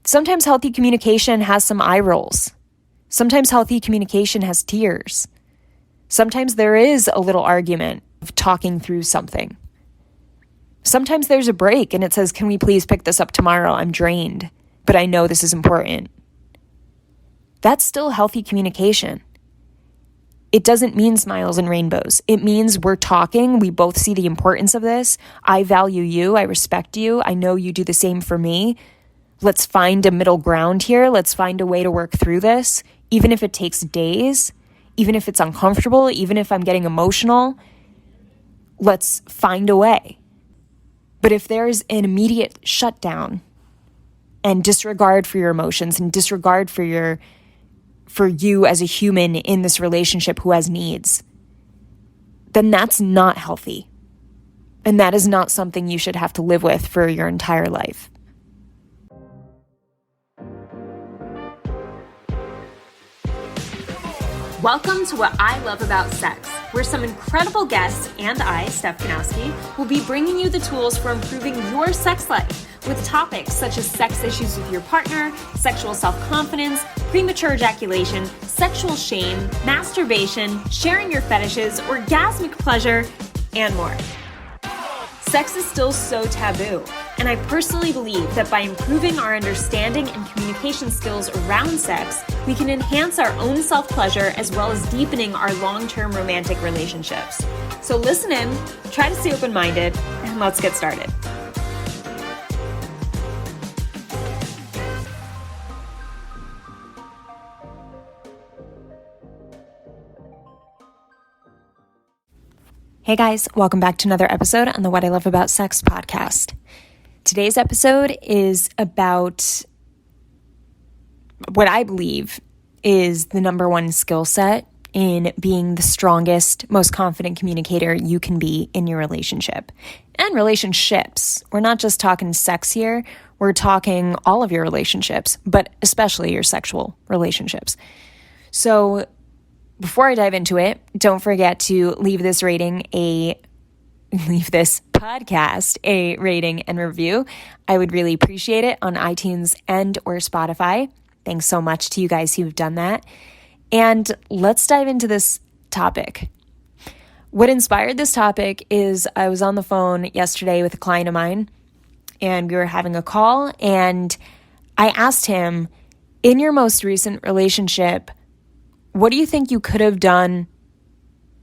Sometimes healthy communication has some eye rolls. Sometimes healthy communication has tears. Sometimes there is a little argument of talking through something. Sometimes there's a break and it says, can we please pick this up tomorrow? I'm drained, but I know this is important. That's still healthy communication. It doesn't mean smiles and rainbows. It means we're talking. We both see the importance of this. I value you. I respect you. I know you do the same for me. Let's find a middle ground here. Let's find a way to work through this, even if it takes days, even if it's uncomfortable, even if I'm getting emotional. Let's find a way. But if there's an immediate shutdown and disregard for your emotions and disregard for you as a human in this relationship who has needs, then that's not healthy. And that is not something you should have to live with for your entire life. Welcome to What I Love About Sex, where some incredible guests and I, Steph Kanowski, will be bringing you the tools for improving your sex life with topics such as sex issues with your partner, sexual self-confidence, premature ejaculation, sexual shame, masturbation, sharing your fetishes, orgasmic pleasure, and more. Sex is still so taboo, and I personally believe that by improving our understanding and communication skills around sex, we can enhance our own self-pleasure as well as deepening our long-term romantic relationships. So listen in, try to stay open-minded, and let's get started. Hey guys, welcome back to another episode on the What I Love About Sex podcast. Today's episode is about what I believe is the number one skill set in being the strongest, most confident communicator you can be in your relationship and relationships. We're not just talking sex here, we're talking all of your relationships, but especially your sexual relationships. So before I dive into it, don't forget to leave this podcast a rating and review. I would really appreciate it on iTunes and or Spotify. Thanks so much to you guys who've done that. And let's dive into this topic. What inspired this topic is I was on the phone yesterday with a client of mine and we were having a call and I asked him, in your most recent relationship, what do you think you could have done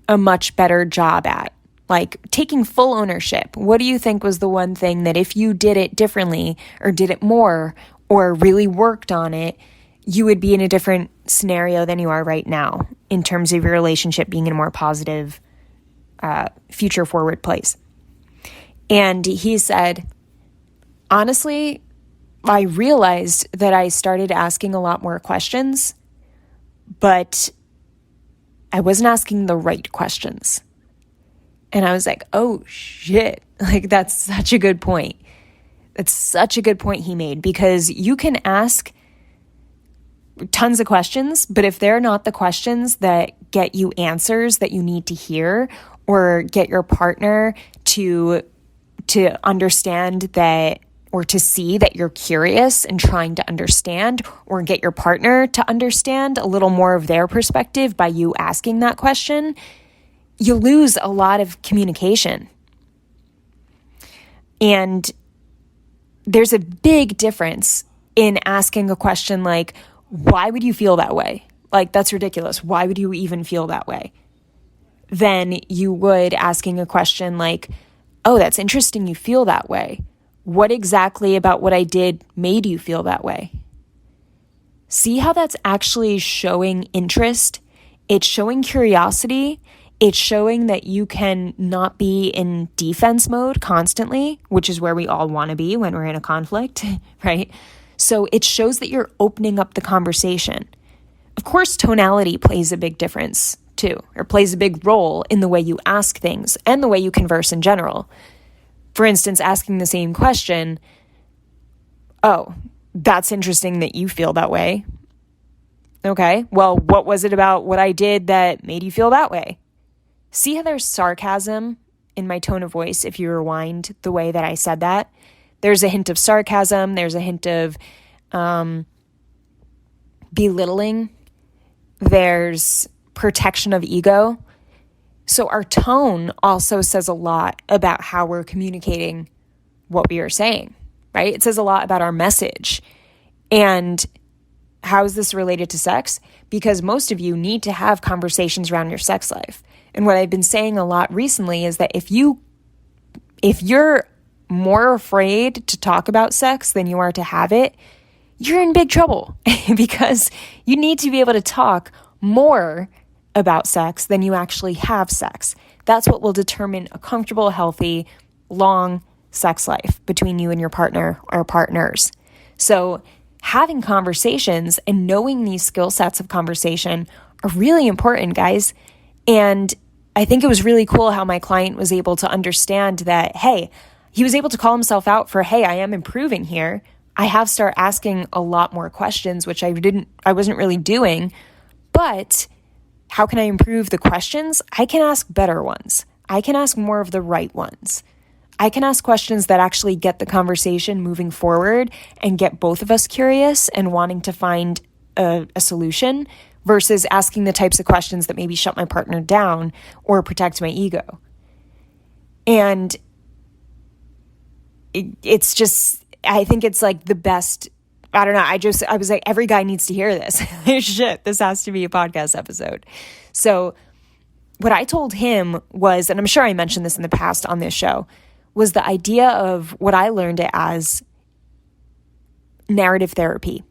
a much better job at? Like taking full ownership. What do you think was the one thing that if you did it differently or did it more or really worked on it, you would be in a different scenario than you are right now in terms of your relationship being in a more positive, future forward place? And he said, honestly, I realized that I started asking a lot more questions, but I wasn't asking the right questions. And I was like, oh shit, like that's such a good point. That's such a good point he made, because you can ask tons of questions, but if they're not the questions that get you answers that you need to hear or get your partner to understand that, or to see that you're curious and trying to understand, or get your partner to understand a little more of their perspective by you asking that question, you lose a lot of communication. And there's a big difference in asking a question like, why would you feel that way? Like, that's ridiculous. Why would you even feel that way? Than you would asking a question like, oh, that's interesting you feel that way. What exactly about what I did made you feel that way? See how that's actually showing interest? It's showing curiosity. It's showing that you can not be in defense mode constantly, which is where we all want to be when we're in a conflict, right? So it shows that you're opening up the conversation. Of course, tonality plays a big difference too, or plays a big role in the way you ask things and the way you converse in general. For instance, asking the same question, oh, that's interesting that you feel that way. Okay, well, what was it about what I did that made you feel that way? See how there's sarcasm in my tone of voice if you rewind the way that I said that? There's a hint of sarcasm, there's a hint of belittling, there's protection of ego. So our tone also says a lot about how we're communicating what we are saying, right? It says a lot about our message. And how is this related to sex? Because most of you need to have conversations around your sex life. And what I've been saying a lot recently is that if you're more afraid to talk about sex than you are to have it, you're in big trouble because you need to be able to talk more about sex than you actually have sex. That's what will determine a comfortable, healthy, long sex life between you and your partner or partners. So having conversations and knowing these skill sets of conversation are really important, guys. And I think it was really cool how my client was able to understand that, hey, he was able to call himself out for, hey, I am improving here. I have started asking a lot more questions, which I wasn't really doing. But how can I improve the questions? I can ask better ones. I can ask more of the right ones. I can ask questions that actually get the conversation moving forward and get both of us curious and wanting to find a solution versus asking the types of questions that maybe shut my partner down or protect my ego. And it's just, I think it's like the best. I don't know. I was like, every guy needs to hear this. Shit, this has to be a podcast episode. So what I told him was, and I'm sure I mentioned this in the past on this show, was the idea of what I learned it as narrative therapy.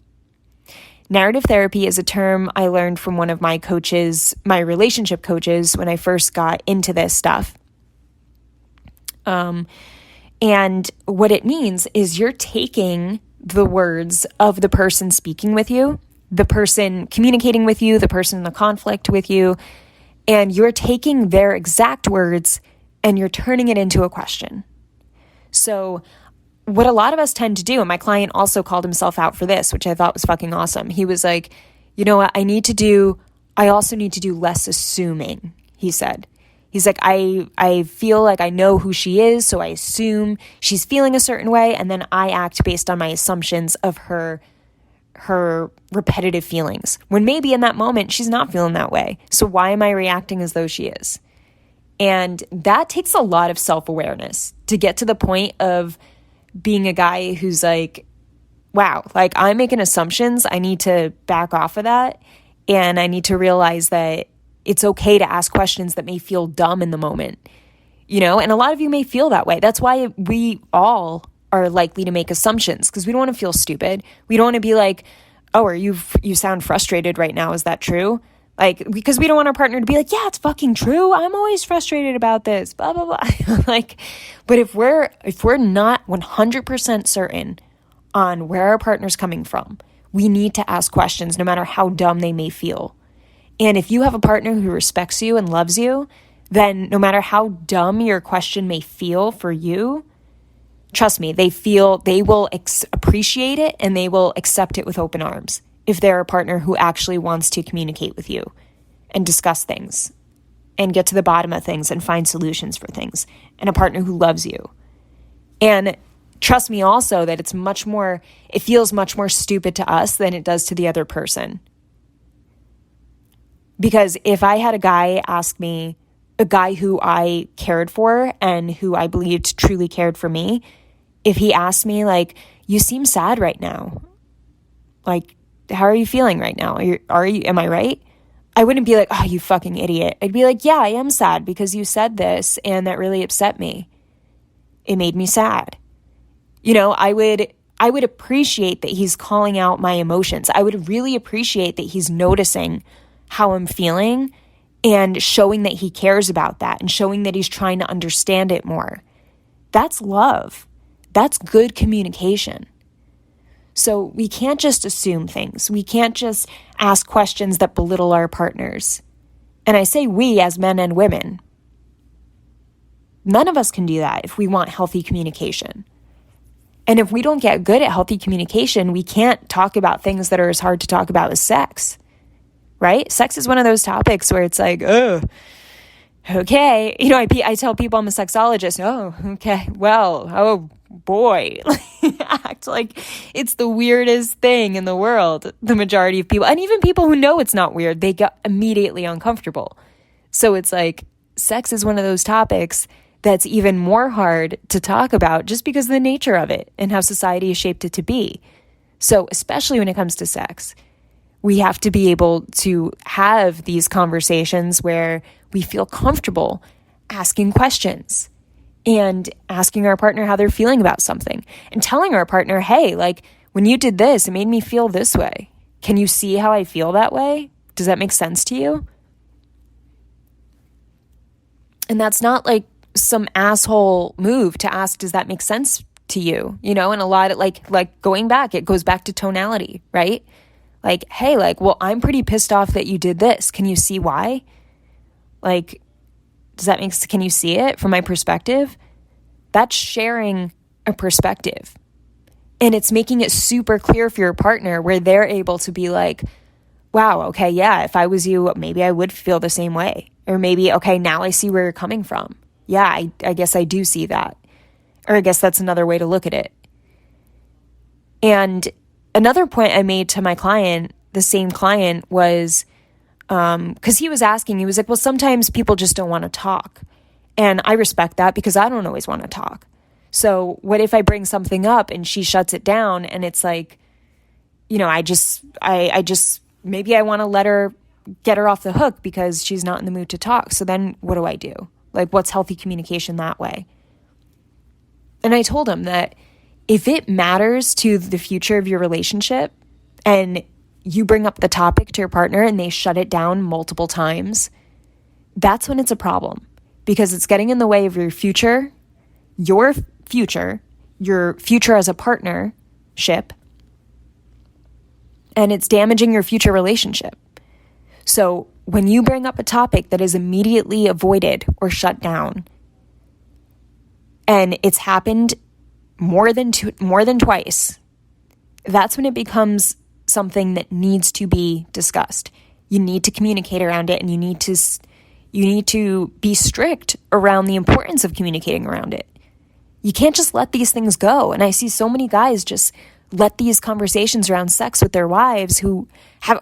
Narrative therapy is a term I learned from one of my coaches, my relationship coaches, when I first got into this stuff. And what it means is you're taking the words of the person speaking with you, the person communicating with you, the person in the conflict with you, and you're taking their exact words and you're turning it into a question. So what a lot of us tend to do, and my client also called himself out for this, which I thought was fucking awesome. He was like, you know what, I also need to do less assuming, he said. He's like, I feel like I know who she is, so I assume she's feeling a certain way, and then I act based on my assumptions of her repetitive feelings, when maybe in that moment she's not feeling that way. So why am I reacting as though she is? And that takes a lot of self-awareness to get to the point of being a guy who's like, wow, like I'm making assumptions. I need to back off of that, and I need to realize that it's okay to ask questions that may feel dumb in the moment, and a lot of you may feel that way. That's why we all are likely to make assumptions, because we don't want to feel stupid. We don't want to be like, oh, you sound frustrated right now. Is that true? Like, because we don't want our partner to be like, yeah, it's fucking true. I'm always frustrated about this, blah, blah, blah. But if we're not 100% certain on where our partner's coming from, we need to ask questions no matter how dumb they may feel. And if you have a partner who respects you and loves you, then no matter how dumb your question may feel for you, trust me, they will appreciate it and they will accept it with open arms if they're a partner who actually wants to communicate with you and discuss things and get to the bottom of things and find solutions for things, and a partner who loves you. And trust me also that it feels much more stupid to us than it does to the other person. Because if I had a guy ask me, a guy who I cared for and who I believed truly cared for me, if he asked me like, you seem sad right now. Like, how are you feeling right now? Am I right? I wouldn't be like, oh, you fucking idiot. I'd be like, yeah, I am sad because you said this and that really upset me. It made me sad. I would appreciate that he's calling out my emotions. I would really appreciate that he's noticing how I'm feeling and showing that he cares about that and showing that he's trying to understand it more. That's love. That's good communication. So we can't just assume things. We can't just ask questions that belittle our partners. And I say we as men and women. None of us can do that if we want healthy communication. And if we don't get good at healthy communication, we can't talk about things that are as hard to talk about as sex. Right? Sex is one of those topics where it's like, oh, okay. I tell people I'm a sexologist. Oh, okay. Well, boy, act like it's the weirdest thing in the world. The majority of people, and even people who know it's not weird, they get immediately uncomfortable. So it's like sex is one of those topics that's even more hard to talk about just because of the nature of it and how society has shaped it to be. So especially when it comes to sex, we have to be able to have these conversations where we feel comfortable asking questions and asking our partner how they're feeling about something and telling our partner, hey, like when you did this, it made me feel this way. Can you see how I feel that way? Does that make sense to you? And that's not like some asshole move to ask, does that make sense to you? You know, and a lot of like going back, it goes back to tonality, right? Like, hey, like, well, I'm pretty pissed off that you did this. Can you see why? Like, can you see it from my perspective? That's sharing a perspective. And it's making it super clear for your partner where they're able to be like, wow, okay, yeah, if I was you, maybe I would feel the same way. Or maybe, okay, now I see where you're coming from. Yeah, I guess I do see that. Or I guess that's another way to look at it. And another point I made to my client, the same client, was because he was asking, he was like, well, sometimes people just don't want to talk. And I respect that because I don't always want to talk. So what if I bring something up and she shuts it down and it's like, you know, I just maybe I want to get her off the hook because she's not in the mood to talk. So then what do I do? Like, what's healthy communication that way? And I told him that if it matters to the future of your relationship and you bring up the topic to your partner and they shut it down multiple times, that's when it's a problem because it's getting in the way of your future as a partnership, and it's damaging your future relationship. So when you bring up a topic that is immediately avoided or shut down, and it's happened more than twice, that's when it becomes something that needs to be discussed. You need to communicate around it, and you need to be strict around the importance of communicating around it. You can't just let these things go. And I see so many guys just let these conversations around sex with their wives who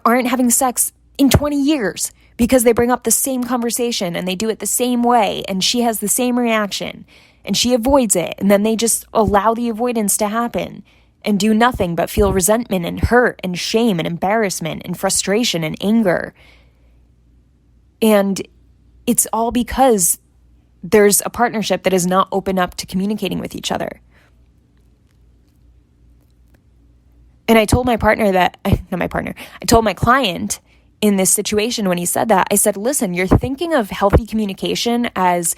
aren't having sex in 20 years because they bring up the same conversation and they do it the same way and she has the same reaction and she avoids it, and then they just allow the avoidance to happen and do nothing but feel resentment and hurt and shame and embarrassment and frustration and anger. And it's all because there's a partnership that is not open up to communicating with each other. And I told I told my client in this situation when he said that, I said, listen, you're thinking of healthy communication as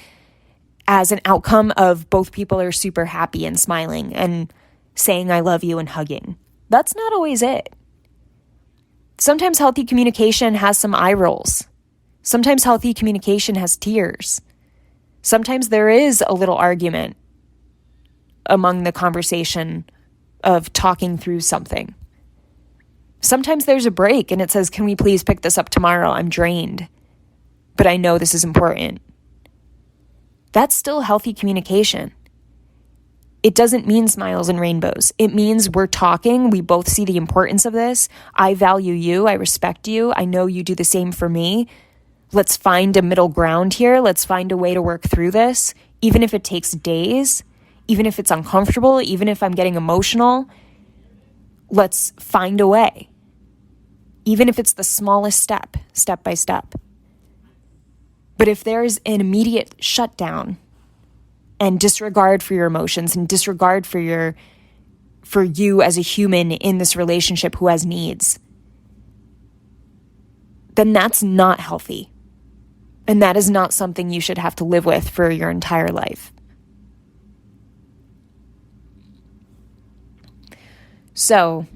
an outcome of both people are super happy and smiling and saying I love you and hugging. That's not always it. Sometimes healthy communication has some eye rolls. Sometimes healthy communication has tears. Sometimes there is a little argument among the conversation of talking through something. Sometimes there's a break and it says, can we please pick this up tomorrow? I'm drained, but I know this is important. That's still healthy communication. It doesn't mean smiles and rainbows. It means we're talking. We both see the importance of this. I value you. I respect you. I know you do the same for me. Let's find a middle ground here. Let's find a way to work through this, even if it takes days, even if it's uncomfortable, even if I'm getting emotional. Let's find a way, even if it's the smallest step by step. But if there's an immediate shutdown and disregard for your emotions and disregard for you as a human in this relationship who has needs, then that's not healthy. And that is not something you should have to live with for your entire life. So,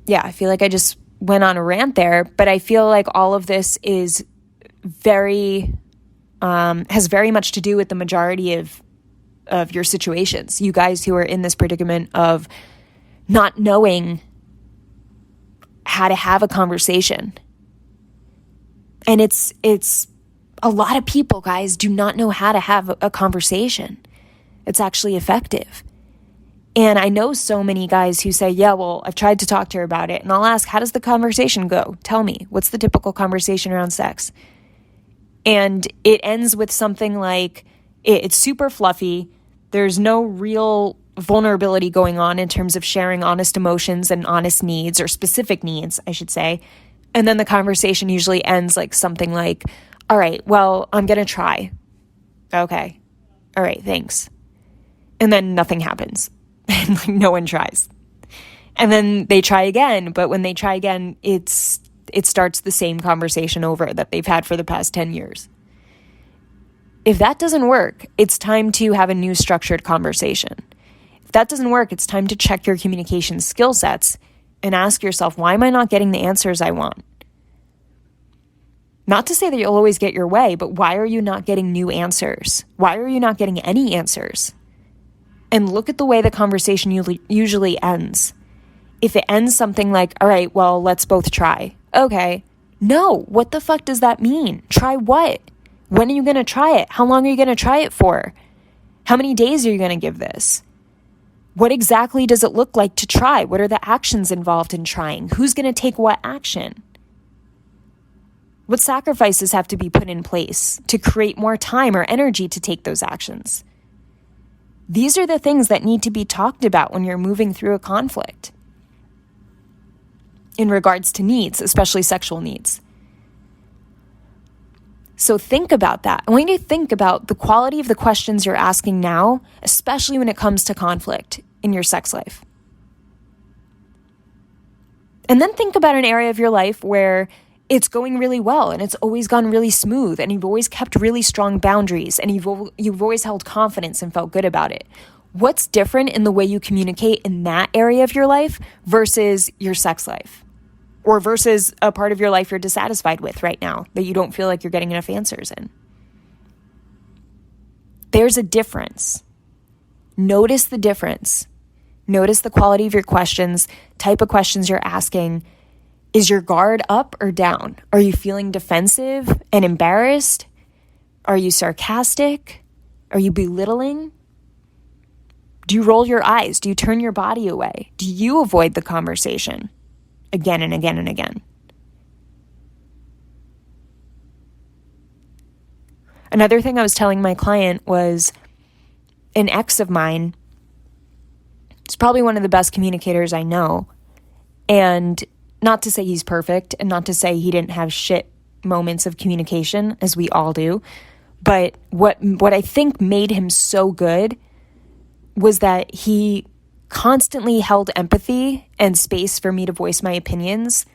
yeah, I feel like I just went on a rant there, but I feel like all of this is has very much to do with the majority of your situations. You guys who are in this predicament of not knowing how to have a conversation. And it's a lot of people, guys, do not know how to have a conversation. It's actually effective. And I know so many guys who say, yeah, well, I've tried to talk to her about it. And I'll ask, how does the conversation go? Tell me, what's the typical conversation around sex? And it ends with something like, it's super fluffy. There's no real vulnerability going on in terms of sharing honest emotions and honest needs, or specific needs, I should say. And then the conversation usually ends like something like, all right, well, I'm going to try. Okay. All right, thanks. And then nothing happens. And like no one tries. And then they try again, but when they try again, it starts the same conversation over that they've had for the past 10 years. If that doesn't work, it's time to have a new structured conversation. If that doesn't work, it's time to check your communication skill sets and ask yourself, why am I not getting the answers I want? Not to say that you'll always get your way, but why are you not getting new answers? Why are you not getting any answers? And look at the way the conversation usually ends. If it ends something like, all right, well, let's both try. Okay. No, what the fuck does that mean? Try what? When are you going to try it? How long are you going to try it for? How many days are you going to give this? What exactly does it look like to try? What are the actions involved in trying? Who's going to take what action? What sacrifices have to be put in place to create more time or energy to take those actions? These are the things that need to be talked about when you're moving through a conflict in regards to needs, especially sexual needs. So think about that. I want you to think about the quality of the questions you're asking now, especially when it comes to conflict in your sex life. And then think about an area of your life where it's going really well and it's always gone really smooth and you've always kept really strong boundaries and you've always held confidence and felt good about it. What's different in the way you communicate in that area of your life versus your sex life? Or versus a part of your life you're dissatisfied with right now that you don't feel like you're getting enough answers in? There's a difference. Notice the difference. Notice the quality of your questions, type of questions you're asking. Is your guard up or down? Are you feeling defensive and embarrassed? Are you sarcastic? Are you belittling? Do you roll your eyes? Do you turn your body away? Do you avoid the conversation again and again and again? Another thing I was telling my client was an ex of mine. He's probably one of the best communicators I know. And not to say he's perfect and not to say he didn't have shit moments of communication, as we all do. But what I think made him so good was that he constantly held empathy and space for me to voice my opinions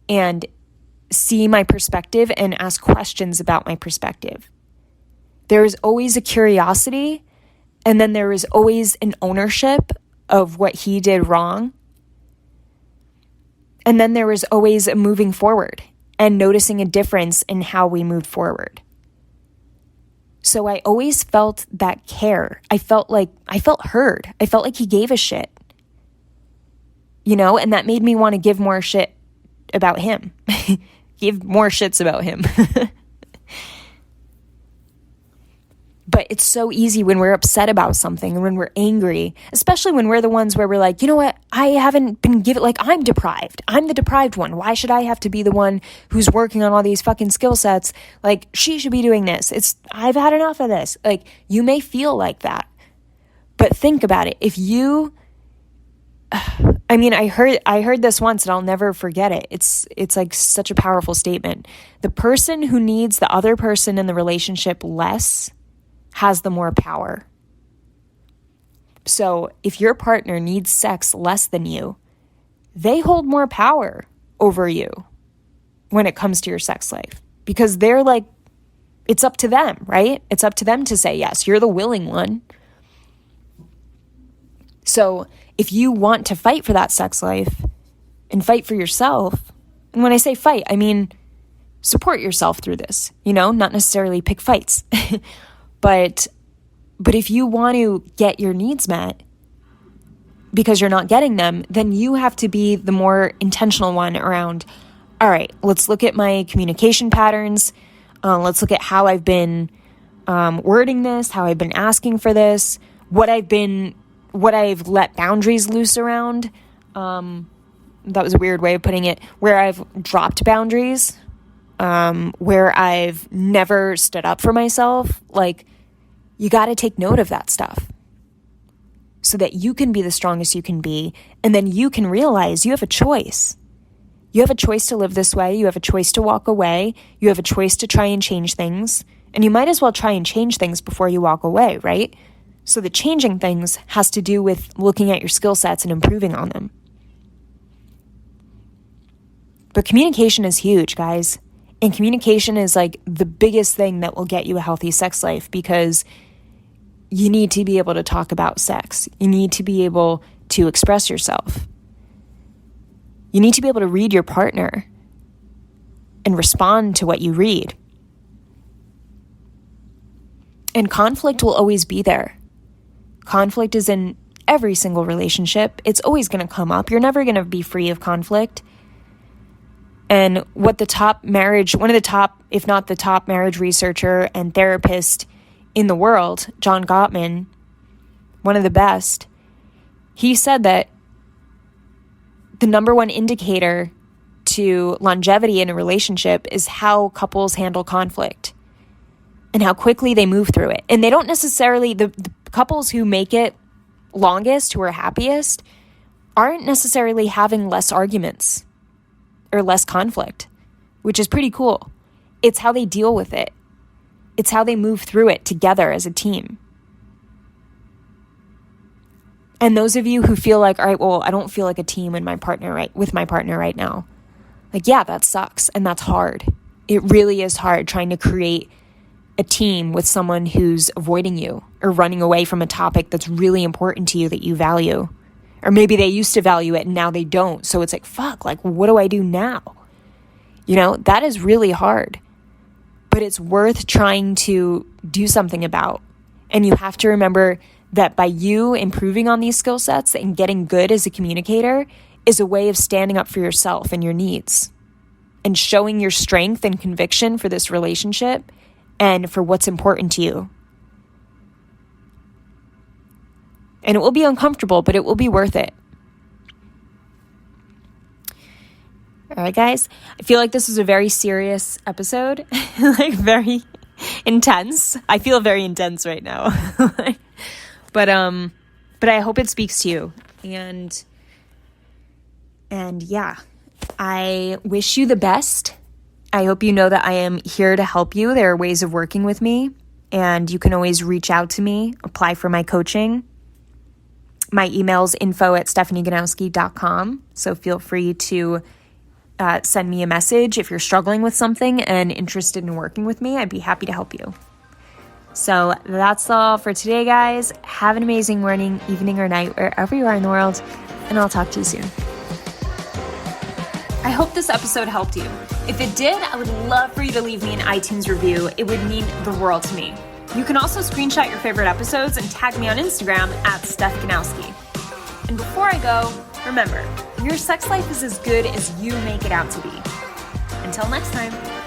and see my perspective and ask questions about my perspective. There is always a curiosity, and then there is always an ownership of what he did wrong. And then there was always a moving forward and noticing a difference in how we moved forward. So I always felt that care. I felt heard. I felt like he gave a shit. And that made me want to give more shit about him. Give more shits about him. But it's so easy when we're upset about something and when we're angry, especially when we're the ones where we're like, you know what? I haven't been given, I'm deprived. I'm the deprived one. Why should I have to be the one who's working on all these fucking skill sets? She should be doing this. I've had enough of this. You may feel like that, but think about it. If you, I heard this once and I'll never forget it. It's like such a powerful statement. The person who needs the other person in the relationship less has the more power. So if your partner needs sex less than you, they hold more power over you when it comes to your sex life, because they're it's up to them, right? It's up to them to say yes. You're the willing one. So if you want to fight for that sex life and fight for yourself, and when I say fight, I mean support yourself through this, not necessarily pick fights. But if you want to get your needs met because you're not getting them, then you have to be the more intentional one around, all right, let's look at my communication patterns. Let's look at how I've been wording this, how I've been asking for this. what I've let boundaries loose around. That was a weird way of putting it, where I've dropped boundaries, where I've never stood up for myself. Like, you got to take note of that stuff so that you can be the strongest you can be. And then you can realize you have a choice. You have a choice to live this way. You have a choice to walk away. You have a choice to try and change things. And you might as well try and change things before you walk away, right? So the changing things has to do with looking at your skill sets and improving on them. But communication is huge, guys. And communication is like the biggest thing that will get you a healthy sex life, because you need to be able to talk about sex. You need to be able to express yourself. You need to be able to read your partner and respond to what you read. And conflict will always be there. Conflict is in every single relationship. It's always going to come up. You're never going to be free of conflict. And what one of the top, if not the top marriage researcher and therapist in the world, John Gottman, one of the best, he said that the number one indicator to longevity in a relationship is how couples handle conflict and how quickly they move through it. And they don't necessarily, the couples who make it longest, who are happiest, aren't necessarily having less arguments or less conflict, which is pretty cool. It's how they deal with it. It's how they move through it together as a team. And those of you who feel like, all right, well, I don't feel like a team with my partner right now. Like, yeah, that sucks. And that's hard. It really is hard trying to create a team with someone who's avoiding you or running away from a topic that's really important to you that you value. Or maybe they used to value it and now they don't. So it's like, fuck, like, what do I do now? You know, that is really hard. But it's worth trying to do something about. And you have to remember that by you improving on these skill sets and getting good as a communicator is a way of standing up for yourself and your needs and showing your strength and conviction for this relationship and for what's important to you. And it will be uncomfortable, but it will be worth it. All right, guys. I feel like this was a very serious episode, like very intense. I feel very intense right now. But I hope it speaks to you. And yeah, I wish you the best. I hope you know that I am here to help you. There are ways of working with me, and you can always reach out to me, apply for my coaching. My email is info@stephanieganowski.com. So feel free to send me a message if you're struggling with something and interested in working with me. I'd be happy to help you. So that's all for today, guys. Have an amazing morning, evening, or night, wherever you are in the world, and I'll talk to you soon. I hope this episode helped you. If it did, I would love for you to leave me an iTunes review. It would mean the world to me. You can also screenshot your favorite episodes and tag me on Instagram @StephGanowski. And before I go, remember, your sex life is as good as you make it out to be. Until next time.